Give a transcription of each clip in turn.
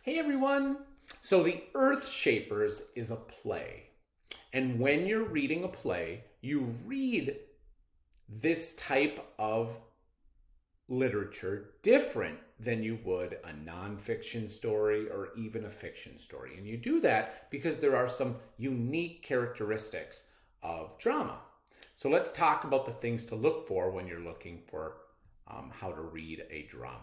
Hey everyone! So the Earth Shapers is a play. And when you're reading a play, you read this type of literature different than you would a nonfiction story or even a fiction story. And you do that because there are some unique characteristics of drama. So let's talk about the things to look for when you're looking for how to read a drama.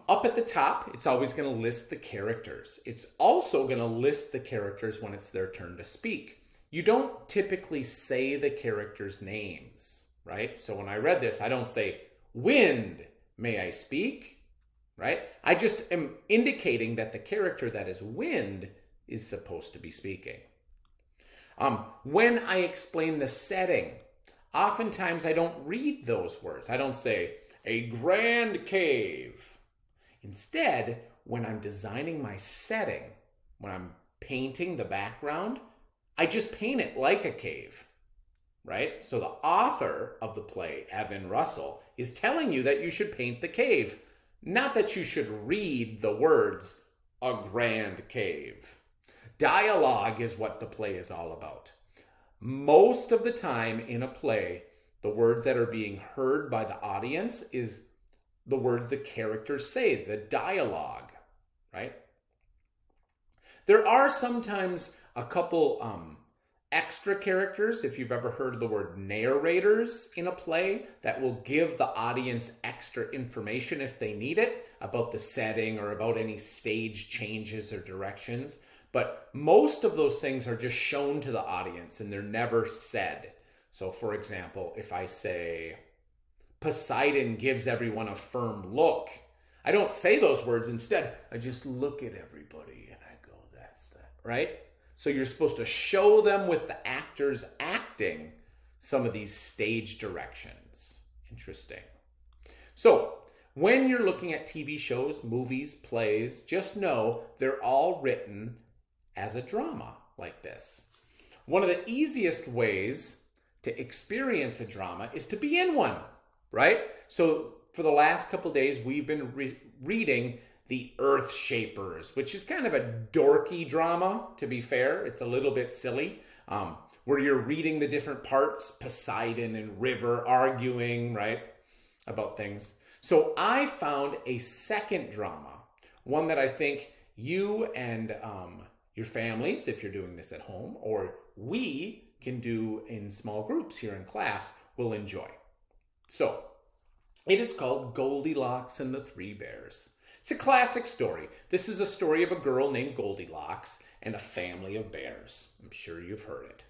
Up at the top, it's always going to list the characters. It's also going to list the characters when it's their turn to speak. You don't typically say the characters' names, right? So when I read this, I don't say, "Wind, may I speak?" Right? I just am indicating that the character that is Wind is supposed to be speaking. When I explain the setting, oftentimes I don't read those words. I don't say, "A grand cave." Instead, when I'm designing my setting, when I'm painting the background, I just paint it like a cave, right? So the author of the play, Evan Russell, is telling you that you should paint the cave, not that you should read the words, "a grand cave." Dialogue is what the play is all about. Most of the time in a play, the words that are being heard by the audience is the words the characters say, the dialogue, right? There are sometimes a couple extra characters, if you've ever heard the word narrators in a play, that will give the audience extra information if they need it about the setting or about any stage changes or directions. But most of those things are just shown to the audience and they're never said. So for example, if I say, "Poseidon gives everyone a firm look," I don't say those words. Instead, I just look at everybody and I go, "That's that," right? So you're supposed to show them with the actors acting some of these stage directions. Interesting. So when you're looking at TV shows, movies, plays, just know they're all written as a drama like this. One of the easiest ways to experience a drama is to be in one. Right? So for the last couple days, we've been reading The Earth Shapers, which is kind of a dorky drama, to be fair. It's a little bit silly, where you're reading the different parts, Poseidon and River arguing, right, about things. So I found a second drama, one that I think you and your families, if you're doing this at home, or we can do in small groups here in class, will enjoy. So, it is called Goldilocks and the Three Bears. It's a classic story. This is a story of a girl named Goldilocks and a family of bears. I'm sure you've heard it.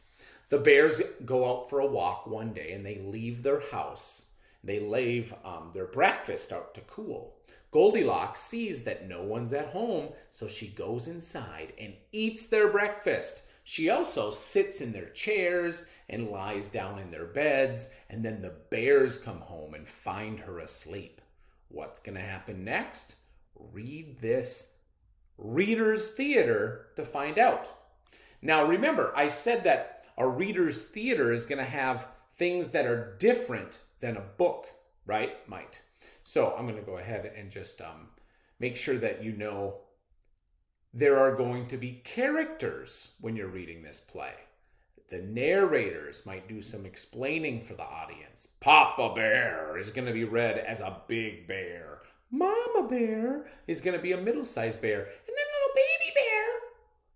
The bears go out for a walk one day and they leave their house. They leave their breakfast out to cool. Goldilocks sees that no one's at home, so she goes inside and eats their breakfast. She also sits in their chairs and lies down in their beds, and then the bears come home and find her asleep. What's going to happen next? Read this Reader's Theater to find out. Now remember, I said that a Reader's Theater is going to have things that are different than a book, right? Might. So I'm going to go ahead and just make sure that you know there are going to be characters when you're reading this play. The narrators might do some explaining for the audience. Papa Bear is going to be read as a big bear. Mama Bear is going to be a middle-sized bear. And then little baby bear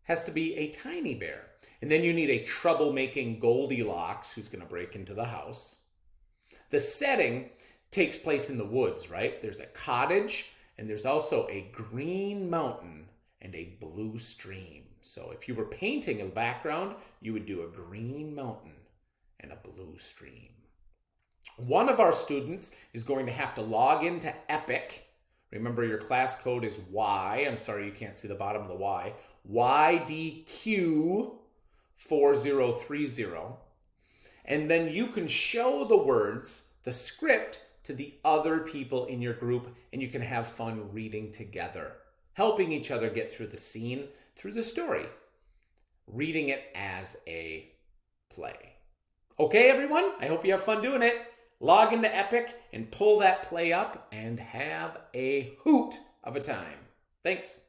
has to be a tiny bear. And then you need a troublemaking Goldilocks who's going to break into the house. The setting takes place in the woods, right? There's a cottage and there's also a green mountain and a blue stream. So if you were painting a background, you would do a green mountain and a blue stream. One of our students is going to have to log into Epic. Remember, your class code is Y. I'm sorry you can't see the bottom of the Y. YDQ4030. And then you can show the words, the script, to the other people in your group, and you can have fun reading together, helping each other get through the scene, through the story, reading it as a play. Okay, everyone? I hope you have fun doing it. Log into Epic and pull that play up and have a hoot of a time. Thanks.